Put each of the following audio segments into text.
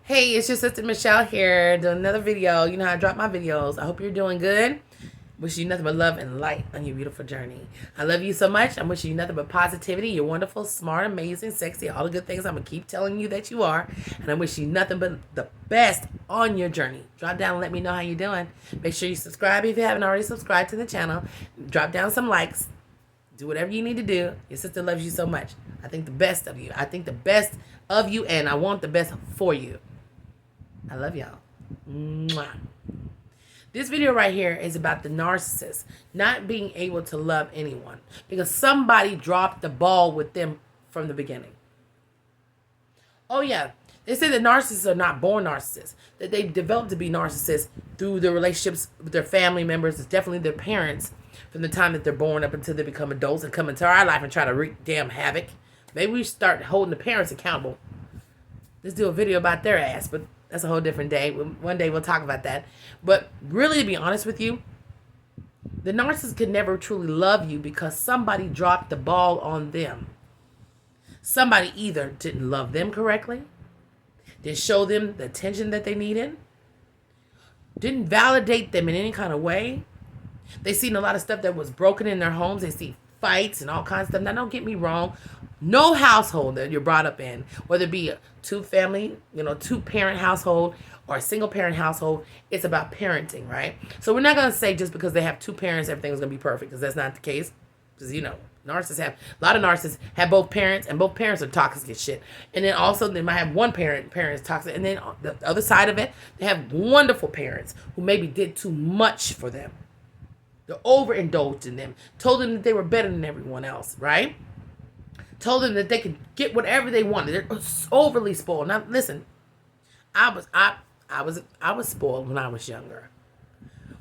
Hey, it's your sister Michelle here doing another video. You know how I drop my videos. I hope you're doing good. Wish you nothing but love and light on your beautiful journey. I love you so much. I'm wishing you nothing but positivity. You're wonderful, smart, amazing, sexy, all the good things I'm going to keep telling you that you are. And I wish you nothing but the best on your journey. Drop down and let me know how you're doing. Make sure you subscribe if you haven't already subscribed to the channel. Drop down some likes. Do whatever you need to do. Your sister loves you so much. I think the best of you. I think the best of you, and I want the best for you. I love y'all. Mwah. This video right here is about the narcissist not being able to love anyone because somebody dropped the ball with them from the beginning. Oh yeah, they say that narcissists are not born narcissists, that they've developed to be narcissists through their relationships with their family members. It's definitely their parents from the time that they're born up until they become adults and come into our life and try to wreak damn havoc. Maybe we start holding the parents accountable. Let's do a video about their ass, but that's a whole different day. One day we'll talk about that. But really, to be honest with you, the narcissist could never truly love you because somebody dropped the ball on them. Somebody either didn't love them correctly, didn't show them the attention that they needed, didn't validate them in any kind of way. They seen a lot of stuff that was broken in their homes. They see fights and all kinds of stuff. Now, don't get me wrong. No household that you're brought up in, whether it be a two-parent household or a single-parent household, it's about parenting, right? So we're not going to say just because they have two parents, everything's going to be perfect, because that's not the case. Because, narcissists have, a lot of narcissists have both parents, and both parents are toxic as shit. And then also they might have one parent is toxic, and then the other side of it, they have wonderful parents who maybe did too much for them. They overindulged in them, told them that they were better than everyone else, right? Told them that they could get whatever they wanted. They're overly spoiled. Now, listen, I was spoiled when I was younger,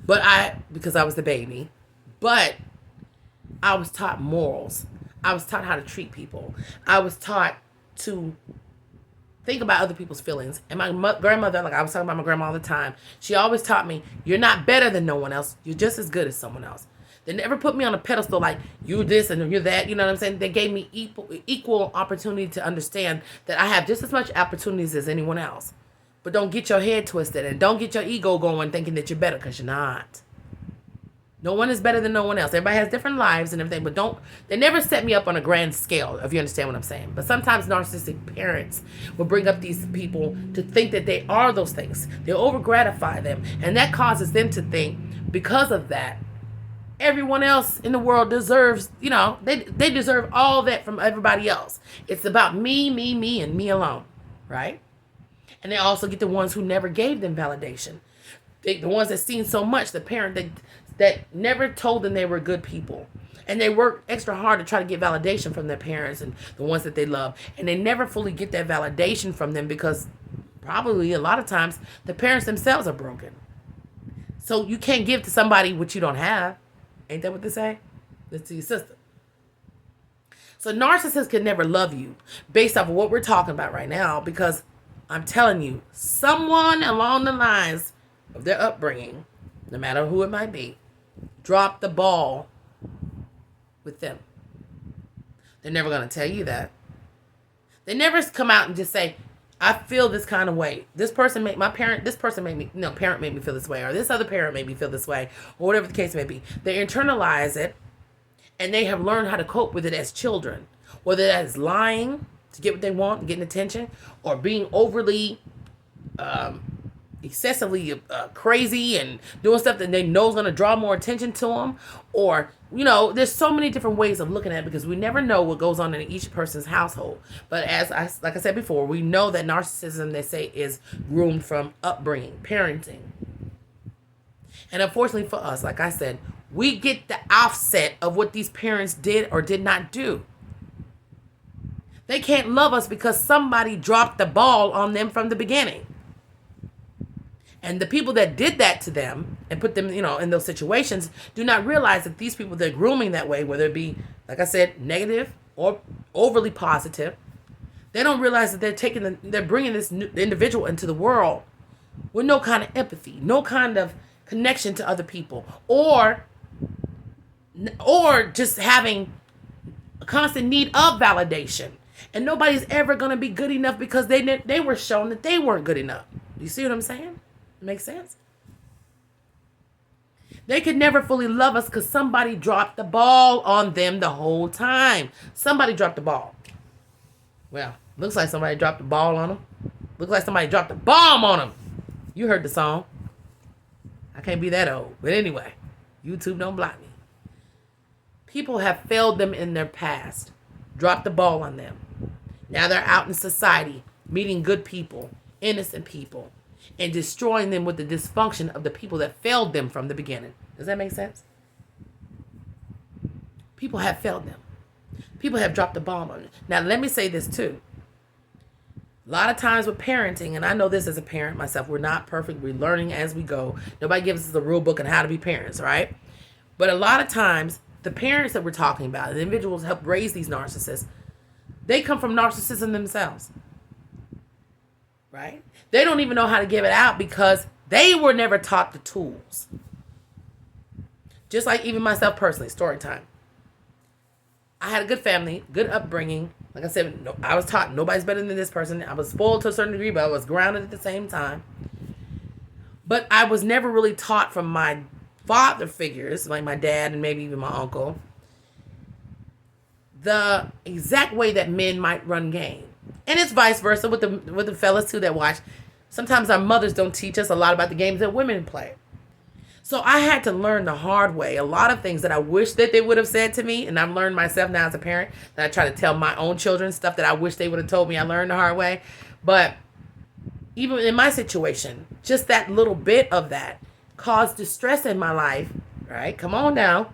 because I was the baby, but I was taught morals. I was taught how to treat people. I was taught to think about other people's feelings. And my grandmother, like I was talking about my grandma all the time, she always taught me, you're not better than no one else. You're just as good as someone else. They never put me on a pedestal like, you're this and you're that. You know what I'm saying? They gave me equal opportunity to understand that I have just as much opportunities as anyone else. But don't get your head twisted and don't get your ego going thinking that you're better, because you're not. No one is better than no one else. Everybody has different lives and everything, but they never set me up on a grand scale, if you understand what I'm saying. But sometimes narcissistic parents will bring up these people to think that they are those things. They over-gratify them, and that causes them to think, because of that, everyone else in the world deserves, they deserve all that from everybody else. It's about me, and me alone, right? And they also get the ones who never gave them validation. The ones that seen so much, the parent that never told them they were good people. And they work extra hard to try to get validation from their parents and the ones that they love. And they never fully get that validation from them because probably a lot of times the parents themselves are broken. So you can't give to somebody what you don't have. Ain't that what they say? Let's see your sister. So narcissists can never love you based off of what we're talking about right now, because I'm telling you, someone along the lines of their upbringing, no matter who it might be, dropped the ball with them. They're never going to tell you that. They never come out and just say, I feel this kind of way. This person made parent made me feel this way, or this other parent made me feel this way, or whatever the case may be. They internalize it, and they have learned how to cope with it as children. Whether that is lying to get what they want and getting attention, or being overly, excessively crazy and doing stuff that they know is going to draw more attention to them, or there's so many different ways of looking at it, because we never know what goes on in each person's household. But like I said before, we know that narcissism, they say, is groomed from upbringing, parenting. And unfortunately for us, like I said, we get the offset of what these parents did or did not do. They can't love us because somebody dropped the ball on them from the beginning. And the people that did that to them and put them, in those situations, do not realize that these people they're grooming that way, whether it be, like I said, negative or overly positive, they don't realize that they're bringing this new individual into the world with no kind of empathy, no kind of connection to other people, or just having a constant need of validation. And nobody's ever going to be good enough because they were shown that they weren't good enough. You see what I'm saying? Makes sense? They could never fully love us because somebody dropped the ball on them the whole time. Somebody dropped the ball. Well, looks like somebody dropped the ball on them. Looks like somebody dropped a bomb on them. You heard the song. I can't be that old. But anyway, YouTube don't block me. People have failed them in their past. Dropped the ball on them. Now they're out in society, meeting good people, innocent people, and destroying them with the dysfunction of the people that failed them from the beginning. Does that make sense? People have failed them. People have dropped the bomb on them. Now, let me say this too. A lot of times with parenting, and I know this as a parent myself, we're not perfect. We're learning as we go. Nobody gives us a rule book on how to be parents, right? But a lot of times, the parents that we're talking about, the individuals who help raise these narcissists, they come from narcissism themselves, right? They don't even know how to give it out because they were never taught the tools. Just like even myself personally, story time. I had a good family, good upbringing. Like I said, I was taught nobody's better than this person. I was spoiled to a certain degree, but I was grounded at the same time. But I was never really taught from my father figures, like my dad and maybe even my uncle, the exact way that men might run game. And it's vice versa with the fellas too that watch. Sometimes our mothers don't teach us a lot about the games that women play. So I had to learn the hard way a lot of things that I wish that they would have said to me. And I've learned myself now as a parent that I try to tell my own children stuff that I wish they would have told me. I learned the hard way. But even in my situation, just that little bit of that caused distress in my life, right? Come on now.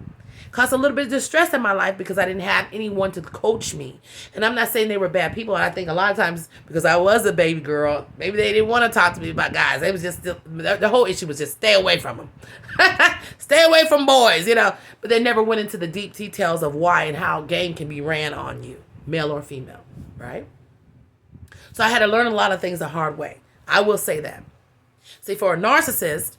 Caused a little bit of distress in my life because I didn't have anyone to coach me. And I'm not saying they were bad people. I think a lot of times because I was a baby girl, maybe they didn't want to talk to me about guys. It was just the whole issue was just stay away from them. Stay away from boys, you know. But they never went into the deep details of why and how game can be ran on you, male or female, right? So I had to learn a lot of things the hard way. I will say that. See, for a narcissist,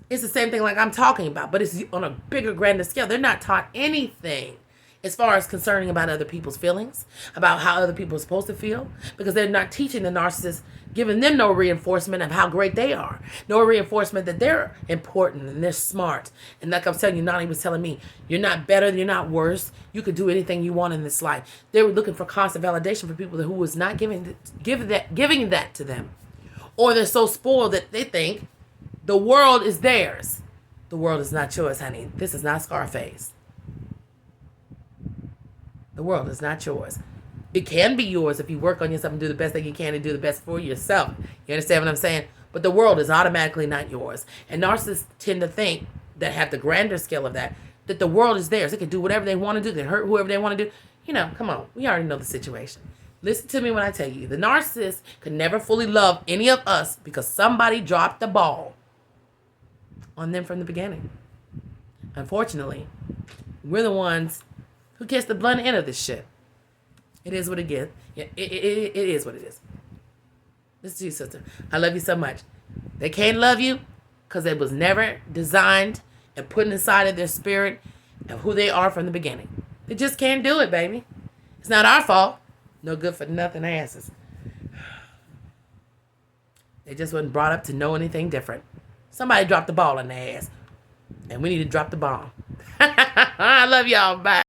it's the same thing like I'm talking about, but it's on a bigger, grander scale. They're not taught anything as far as concerning about other people's feelings, about how other people are supposed to feel, because they're not teaching the narcissist, giving them no reinforcement of how great they are, no reinforcement that they're important and they're smart. And like I'm telling you, Nani was telling me, you're not better, you're not worse. You could do anything you want in this life. They were looking for constant validation for people who was not giving that to them. Or they're so spoiled that they think the world is theirs. The world is not yours, honey. This is not Scarface. The world is not yours. It can be yours if you work on yourself and do the best thing you can and do the best for yourself. You understand what I'm saying? But the world is automatically not yours. And narcissists tend to think, that have the grander scale of that the world is theirs. They can do whatever they want to do. They can hurt whoever they want to do. You know, come on. We already know the situation. Listen to me when I tell you. The narcissist could never fully love any of us because somebody dropped the ball on them from the beginning. Unfortunately, we're the ones who gets the blunt end of this shit. It is what it is. Yeah, it is what it is. Listen to you, sister. I love you so much. They can't love you because it was never designed and put inside of their spirit of who they are from the beginning. They just can't do it, baby. It's not our fault. No good for nothing asses. They just wasn't brought up to know anything different. Somebody dropped the ball in their ass. And we need to drop the bomb. I love y'all. Bye.